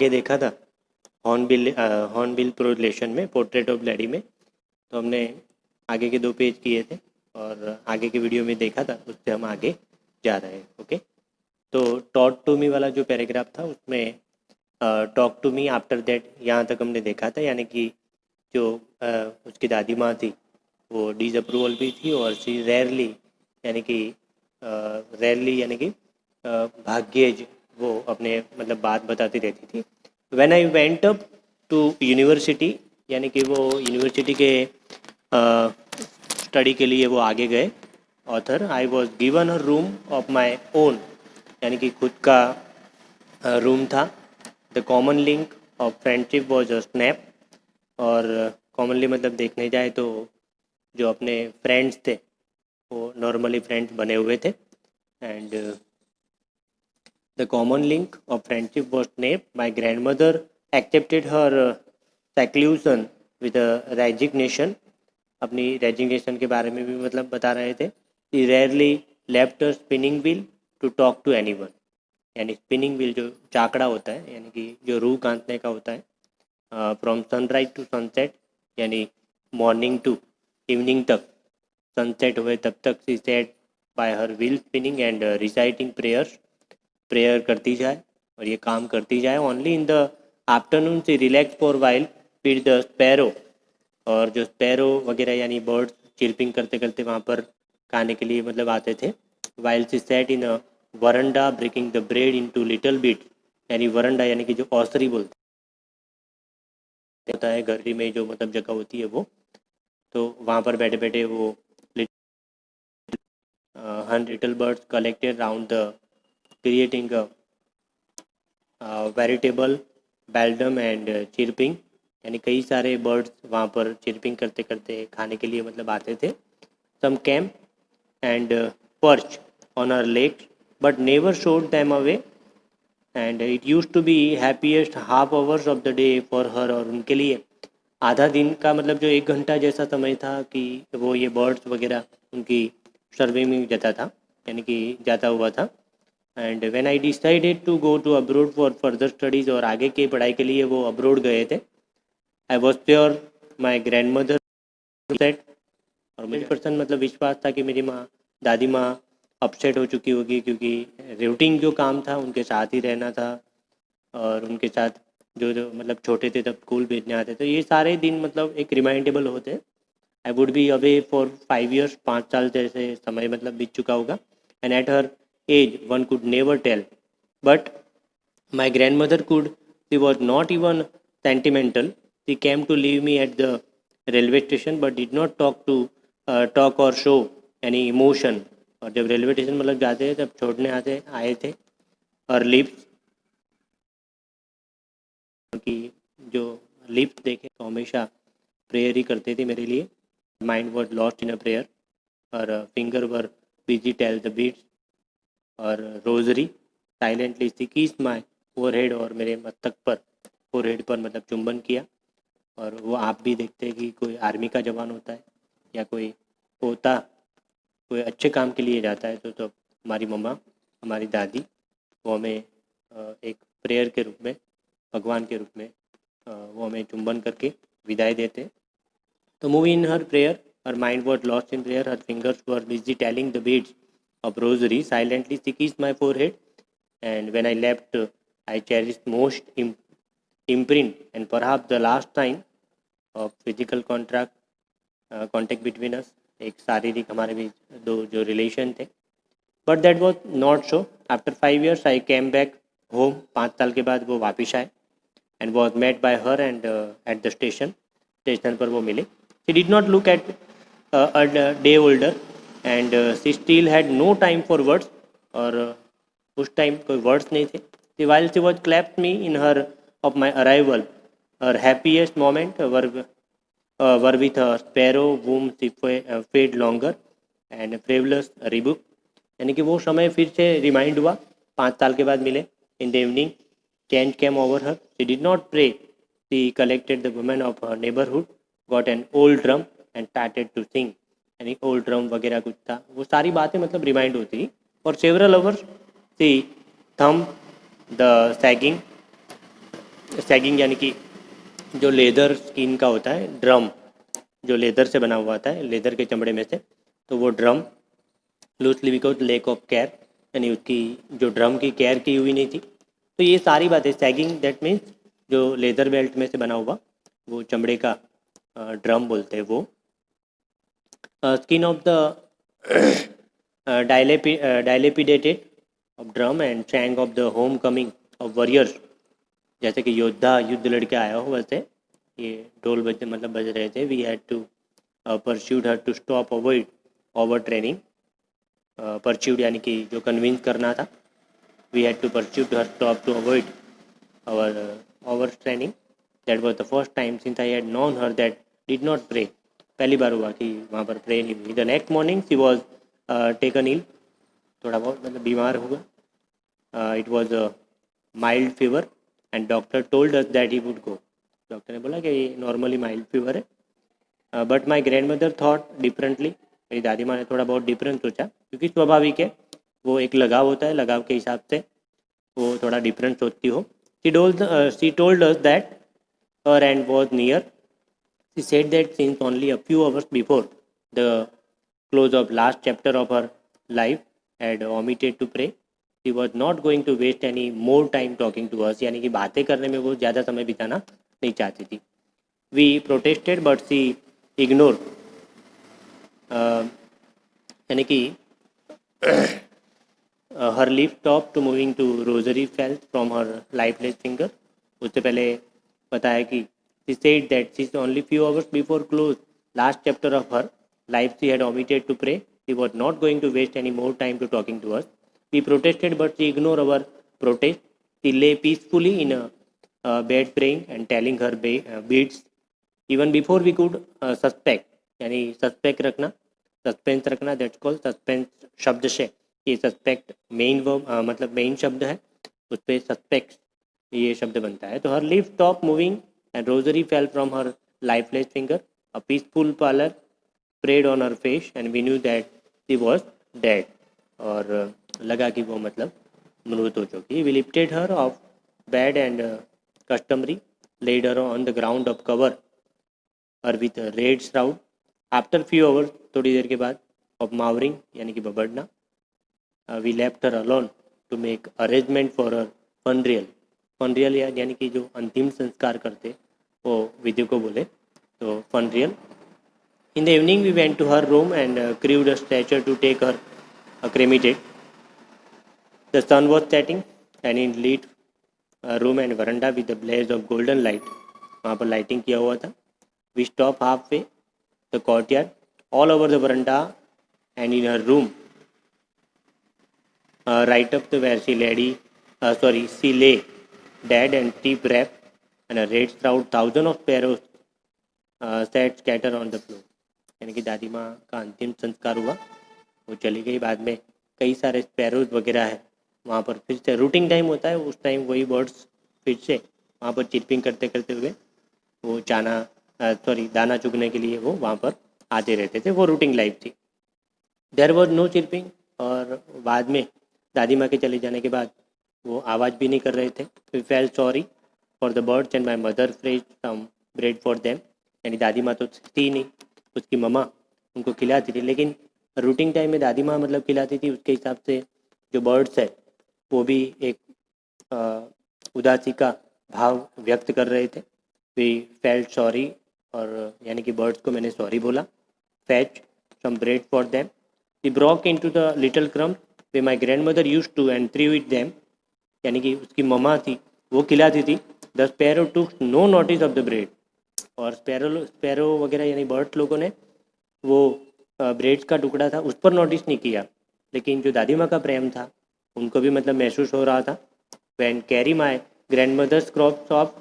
आगे देखा था हॉर्नबिल प्रोलेशन में, पोर्ट्रेट ऑफ लेडी में, तो हमने आगे के 2 पेज किए थे और आगे के वीडियो में देखा था, उससे हम आगे जा रहे हैं। ओके, तो टॉट टू मी वाला जो पैराग्राफ था उसमें talk to me after that यहाँ तक हमने देखा था, यानी कि जो उसकी दादी माँ थी वो डिसअप्रूवल भी थी और सी रेयरली यानी कि भाग्येज वो अपने मतलब बात बताती रहती थी। When I went up to university, यानी कि वो यूनिवर्सिटी के स्टडी के लिए वो आगे गए। Author, I was given a room of my own, यानी कि खुद का रूम था। The common link of friendship was a snap, और कॉमनली मतलब देखने जाए तो जो अपने फ्रेंड्स थे वो नॉर्मली फ्रेंड्स बने हुए थे। And the common link of friendship was snap. My grand mother accepted her seclusion with resignation, अपनी रेजिग्नेशन के बारे में भी मतलब बता रहे थे। He rarely left spinning wheel to talk to anyone, यानी स्पिनिंग व्हील जो चाकड़ा होता है, यानी कि जो रूह कांतने का होता है, फ्रॉम सनराइज टू सनसेट, यानी मॉर्निंग टू इवनिंग तक, सनसेट हुए तब तक she set by her wheel spinning and reciting prayers, prayer करती जाए और ये काम करती जाए। Only in the afternoon she relax for while feed the sparrow, और जो स्पैरो वगैरह यानी बर्ड्स चिरपिंग करते करते वहाँ पर खाने के लिए मतलब आते थे। While she sat in a veranda breaking the bread into little bit, यानी वरंडा यानी कि जो औसरी बोलते होता है घर में जो मतलब जगह होती है वो, तो वहाँ पर बैठे बैठे वो little birds collected round the creating veritable bedlam and chirping, यानी कई सारे बर्ड्स वहाँ पर चिरपिंग करते करते खाने के लिए मतलब आते थे। Some came and perch on her legs but never shooed them away, and it used to be happiest half hours of the day for her, और उनके लिए आधा दिन का मतलब जो 1 घंटा जैसा समय था कि वो ये बर्ड्स वगैरह उनकी सर्वे में जाता था, यानी कि जाता हुआ था। And when I decided to go to abroad for further studies, और आगे की पढ़ाई के लिए वो अब्रोड गए थे। I was sure my grand mother said, और मुझे पर्सन मतलब विश्वास था कि मेरी माँ दादी माँ अपसेट हो चुकी होगी, क्योंकि रूटीन जो काम था उनके साथ ही रहना था और उनके साथ जो जो मतलब छोटे थे तब स्कूल भेजने आते, तो ये सारे दिन मतलब एक रिमाइंडेबल होते। I would be away for 5 years, 5 साल जैसे समय मतलब बीत चुका होगा। And at her age one could never tell, but my grand mother could, she was not even sentimental, she came to leave me at the railway station but did not talk और show any emotion, और जब railway station मतलब जाते हैं तब छोड़ने आए थे। और लिप्स की जो लिप्स देखे तो हमेशा प्रेयर ही करते थे मेरे लिए। Mind was lost in a prayer, और finger were busy tell the beads, और rosary silently she kiss my forehead, और मेरे मस्तक पर फोरहेड पर मतलब चुंबन किया। और वो आप भी देखते हैं कि कोई आर्मी का जवान होता है या कोई पोता कोई अच्छे काम के लिए जाता है तो हमारी मम्मा, हमारी दादी वो हमें एक प्रेयर के रूप में, भगवान के रूप में वो हमें चुंबन करके विदाई देते। तो movie in her prayer, her mind was lost in prayer, her fingers were busy telling the beads of rosary, silently she kissed my forehead, and when I left, I cherished most imprint and perhaps the last time of physical contact between us, एक शारीरिक हमारे बीच दो जो relation थे। But that was not so. After 5 years I came back home, 5 साल के बाद वो वापिस आए। And was met by her and at the station पर वो मिले। She did not look at a day older and she still had no time for words, और उस टाइम कोई वर्ड्स नहीं थे। While she was clapped me in her of my arrival, her happiest moment were with a sparrow whom she fed longer and frivolous rebuke, यानी कि वो समय फिर से रिमाइंड हुआ। 5 साल के बाद मिले। In the evening change came over her, she did not pray, she collected the women of her neighbourhood, got an old drum and started to sing, यानी ओल्ड ड्रम वगैरह कुछ था, वो सारी बातें मतलब रिमाइंड होती थी। और सेवरल अवर्स सी थम द सैगिंग सैगिंग यानी कि जो लेदर स्किन का होता है, ड्रम जो लेदर से बना हुआ आता है, लेदर के चमड़े में से, तो वो drum loosely because lake of care, यानी उसकी जो ड्रम की केयर की हुई नहीं थी। तो ये सारी बातें, सैगिंग दैट मीन्स जो लेदर बेल्ट में से बना हुआ वो चमड़े का ड्रम बोलते हैं वो। Skin of the dilapidated of drum and twang of the homecoming of warriors, जैसे कि योद्धा युद्ध लड़के आया हो वैसे ये ढोल बज मतलब बज रहे थे। We had to persuade her to stop avoid over training, persuade यानी कि जो कन्विंस करना था, we had to persuade her stop to avoid our over training. That was the first time since I had known her that did not pray. पहली बार हुआ कि वहाँ पर प्रे नहीं हुई। The next morning she was taken ill, थोड़ा बहुत मतलब बीमार हुआ। It was mild fever and doctor told us that he would go. Doctor ने बोला कि ये नॉर्मली माइल्ड फीवर है। But my grand mother thought differently, मेरी दादी माँ ने थोड़ा बहुत डिफरेंट सोचा, क्योंकि स्वाभाविक है, वो एक लगाव होता है, लगाव के हिसाब से वो थोड़ा डिफरेंट सोचती हो। She told us that her end was near. She said that since only a few hours before the close of last chapter of her life had omitted to pray, she was not going to waste any more time talking to us. यानी कि बातें करने में वो ज़्यादा समय बिताना नहीं चाहती थी। We protested but she ignored. यानी कि her lips stopped to moving to rosary fell from her lifeless finger. उससे पहले बताया कि she said that she's only few hours before close last chapter of her life she had omitted to pray. She was not going to waste any more time to talking to us. We protested but she ignored our protest. She lay peacefully in a bed praying and telling her beads even before we could suspect, यानी suspect रखना, suspense रखना, that's called suspense शब्द से ये suspect main verb मतलब main शब्द है, उस पर सस्पेक्ट ये शब्द बनता है। तो her live stop moving and rosary fell from her lifeless finger, a peaceful pallor spread on her face and we knew that she was dead, और लगा कि वो मतलब मृत हो चुकी। We lifted her off bed and customary laid her on the ground of cover और with red shroud. After few hours, थोड़ी देर के बाद, ऑफ मावरिंग यानी कि बबड़ना, we left her alone to make arrangement for her funeral. Funeral यानी कि जो अंतिम संस्कार करते वो विधि को बोले, तो funeral. In the evening we went to her room and crude a stretcher to take her cremated. The sun was setting and in lit room and veranda with the blaze of golden light, वहाँ पर lighting किया हुआ था। We stop halfway the courtyard, all over the veranda and in her room, right up to where she lay dead and deep wrapped, and a red shroud, thousands of sparrows sat scattered on the floor. यानी कि दादी माँ का अंतिम संस्कार हुआ, वो चली गई, बाद में कई सारे स्पैरोज वगैरह है वहाँ पर फिर से रूटिंग टाइम होता है, उस टाइम वही बर्ड्स फिर से वहाँ पर चिरपिंग करते करते हुए वो दाना चुगने के लिए वो वहाँ पर आते रहते थे, वो रूटिंग लाइफ थी। देयर वॉज नो चिरपिंग, और बाद में दादी माँ के चले जाने के बाद वो आवाज़ भी नहीं कर रहे थे। We fell sorry for the birds and my mother fries some bread for them, यानी दादी माँ तो थी नहीं, उसकी मम्मा उनको खिलाती थी, लेकिन रूटिंग टाइम में दादी माँ मतलब खिलाती थी, उसके हिसाब से जो बर्ड्स है वो भी एक उदासी का भाव व्यक्त कर रहे थे। वी फेल्ट सॉरी, और यानी कि बर्ड्स को मैंने सॉरी बोला। Fetch some bread for them, we broke into the little crumbs way my grandmother used to and threw it them, यानी कि उसकी मम्मा थी वो खिलाती थी। The sparrow took no notice of the bread, और स्पैरो वगैरह यानी बर्ड्स लोगों ने वो ब्रेड्स का टुकड़ा था उस पर नोटिस नहीं किया, लेकिन जो दादी माँ का प्रेम था उनको भी मतलब महसूस हो रहा था। When carry my grandmother's crops of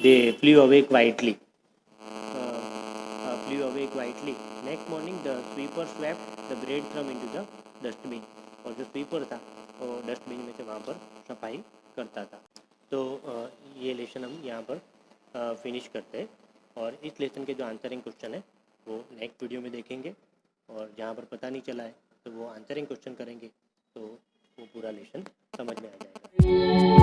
they flew away quietly, next morning the sweeper swept the bread crumb into the dustbin, और जो स्वीपर था वो डस्टबिन में से वहाँ पर सफाई करता था। तो ये लेसन हम यहाँ पर फिनिश करते हैं, और इस लेसन के जो आंसरिंग क्वेश्चन है वो नेक्स्ट वीडियो में देखेंगे, और जहाँ पर पता नहीं चला है तो वो आंसरिंग क्वेश्चन करेंगे, तो वो पूरा लेसन समझ में आ जाएगा।